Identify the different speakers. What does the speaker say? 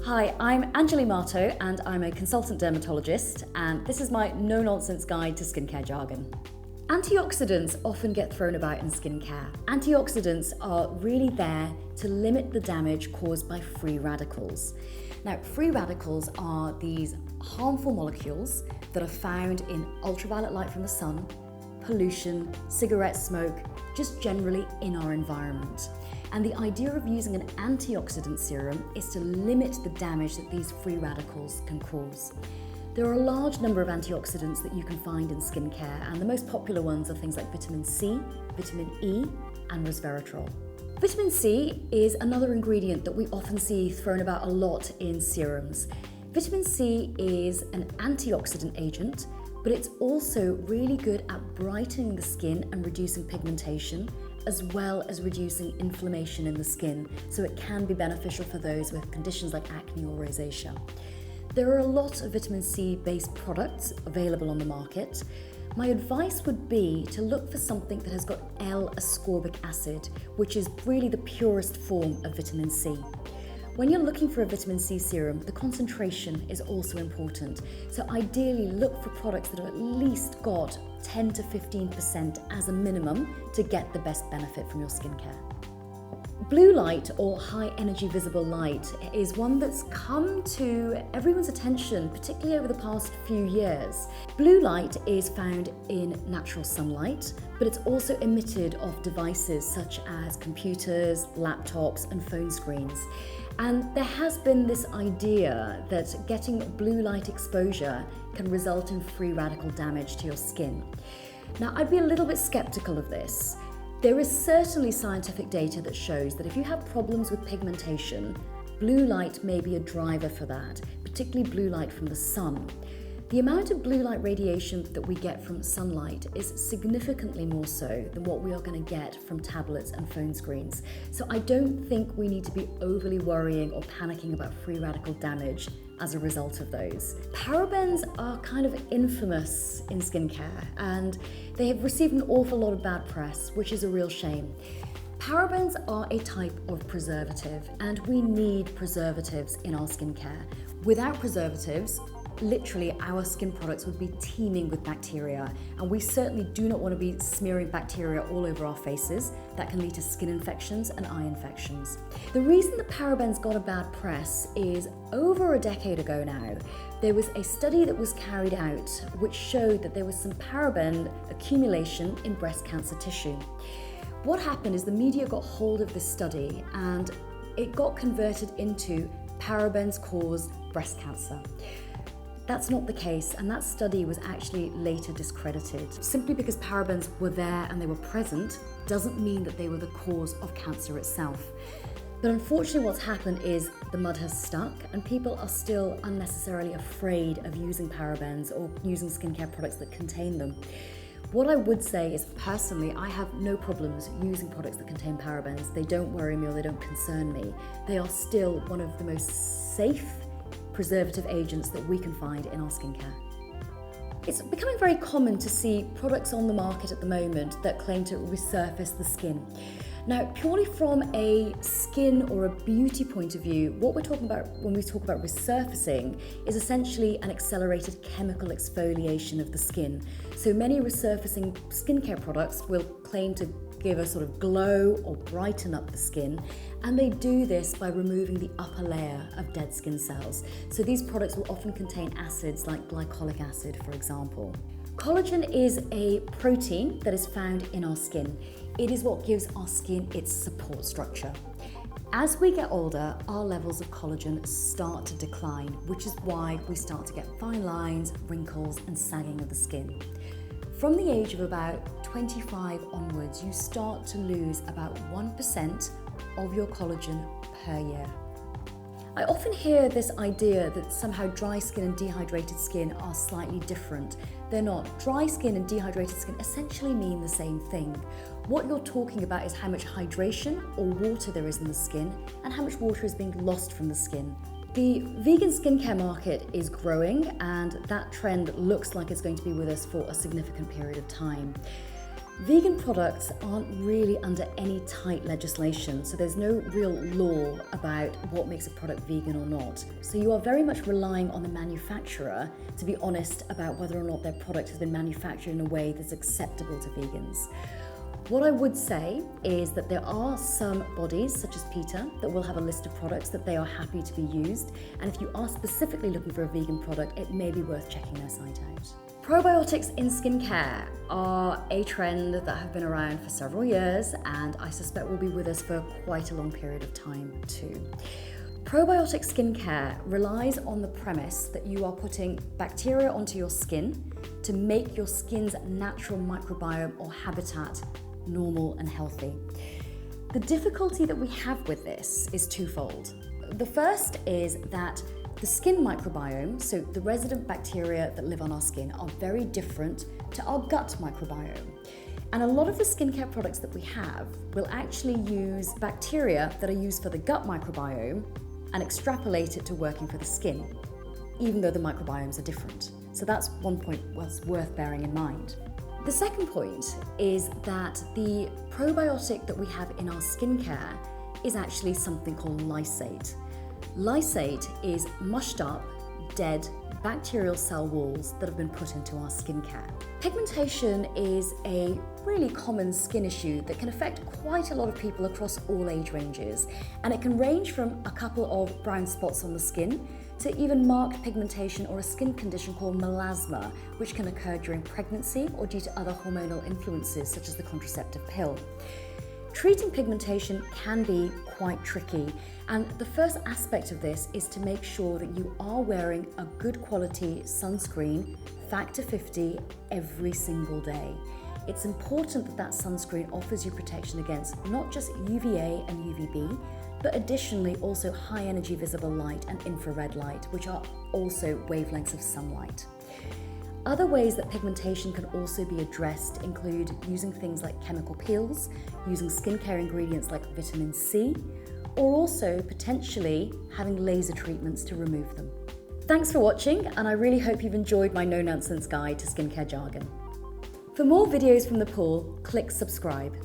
Speaker 1: Hi, I'm Anjali Mahto and I'm a consultant dermatologist, and this is my no-nonsense guide to skincare jargon. Antioxidants often get thrown about in skincare. Antioxidants are really there to limit the damage caused by free radicals. Now, free radicals are these harmful molecules that are found in ultraviolet light from the sun, pollution, cigarette smoke, just generally in our environment. And the idea of using an antioxidant serum is to limit the damage that these free radicals can cause. There are a large number of antioxidants that you can find in skincare, and the most popular ones are things like vitamin C, vitamin E, and resveratrol. Vitamin C is another ingredient that we often see thrown about a lot in serums. Vitamin C is an antioxidant agent, but it's also really good at brightening the skin and reducing pigmentation, as well as reducing inflammation in the skin, so it can be beneficial for those with conditions like acne or rosacea. There are a lot of vitamin C based products available on the market. My advice would be to look for something that has got L-Ascorbic acid, which is really the purest form of vitamin C. When you're looking for a vitamin C serum, the concentration is also important. So ideally look for products that have at least got 10 to 15% as a minimum to get the best benefit from your skincare. Blue light, or high energy visible light, is one that's come to everyone's attention, particularly over the past few years. Blue light is found in natural sunlight, but it's also emitted off devices such as computers, laptops, and phone screens. And there has been this idea that getting blue light exposure can result in free radical damage to your skin. Now, I'd be a little bit skeptical of this. There is certainly scientific data that shows that if you have problems with pigmentation, blue light may be a driver for that, particularly blue light from the sun. The amount of blue light radiation that we get from sunlight is significantly more so than what we are going to get from tablets and phone screens. So I don't think we need to be overly worrying or panicking about free radical damage as a result of those. Parabens are kind of infamous in skincare, and they have received an awful lot of bad press, which is a real shame. Parabens are a type of preservative, and we need preservatives in our skincare. Without preservatives, literally our skin products would be teeming with bacteria, and we certainly do not want to be smearing bacteria all over our faces. That can lead to skin infections and eye infections. The reason that parabens got a bad press is over a decade ago now, there was a study that was carried out which showed that there was some paraben accumulation in breast cancer tissue. What happened is the media got hold of this study and it got converted into parabens cause breast cancer. That's not the case, and that study was actually later discredited. Simply because parabens were there and they were present doesn't mean that they were the cause of cancer itself. But unfortunately what's happened is the mud has stuck and people are still unnecessarily afraid of using parabens or using skincare products that contain them. What I would say is, personally, I have no problems using products that contain parabens. They don't worry me or they don't concern me. They are still one of the most safe preservative agents that we can find in our skincare. It's becoming very common to see products on the market at the moment that claim to resurface the skin. Now, purely from a skin or a beauty point of view, what we're talking about when we talk about resurfacing is essentially an accelerated chemical exfoliation of the skin. So many resurfacing skincare products will claim to give a sort of glow or brighten up the skin, and they do this by removing the upper layer of dead skin cells. So these products will often contain acids like glycolic acid, for example. Collagen is a protein that is found in our skin. It is what gives our skin its support structure. As we get older, our levels of collagen start to decline, which is why we start to get fine lines, wrinkles, and sagging of the skin. From the age of about 25 onwards, you start to lose about 1% of your collagen per year. I often hear this idea that somehow dry skin and dehydrated skin are slightly different. They're not. Dry skin and dehydrated skin essentially mean the same thing. What you're talking about is how much hydration or water there is in the skin and how much water is being lost from the skin. The vegan skincare market is growing, and that trend looks like it's going to be with us for a significant period of time. Vegan products aren't really under any tight legislation, so there's no real law about what makes a product vegan or not. So you are very much relying on the manufacturer to be honest about whether or not their product has been manufactured in a way that's acceptable to vegans. What I would say is that there are some bodies, such as PETA, that will have a list of products that they are happy to be used, and if you are specifically looking for a vegan product, it may be worth checking their site out. Probiotics in skincare are a trend that have been around for several years, and I suspect will be with us for quite a long period of time too. Probiotic skincare relies on the premise that you are putting bacteria onto your skin to make your skin's natural microbiome or habitat normal and healthy. The difficulty that we have with this is twofold. The first is that the skin microbiome, so the resident bacteria that live on our skin, are very different to our gut microbiome. And a lot of the skincare products that we have will actually use bacteria that are used for the gut microbiome and extrapolate it to working for the skin, even though the microbiomes are different. So that's one point that's worth bearing in mind. The second point is that the probiotic that we have in our skincare is actually something called Lysate. Lysate is mushed up, dead bacterial cell walls that have been put into our skincare. Pigmentation is a really common skin issue that can affect quite a lot of people across all age ranges, and it can range from a couple of brown spots on the skin to even marked pigmentation or a skin condition called melasma, which can occur during pregnancy or due to other hormonal influences such as the contraceptive pill. Treating pigmentation can be quite tricky, and the first aspect of this is to make sure that you are wearing a good quality sunscreen, factor 50, every single day. It's important that that sunscreen offers you protection against not just UVA and UVB, but additionally also high energy visible light and infrared light, which are also wavelengths of sunlight. Other ways that pigmentation can also be addressed include using things like chemical peels, using skincare ingredients like vitamin C, or also potentially having laser treatments to remove them. Thanks for watching, and I really hope you've enjoyed my no-nonsense guide to skincare jargon. For more videos from the pool, click subscribe.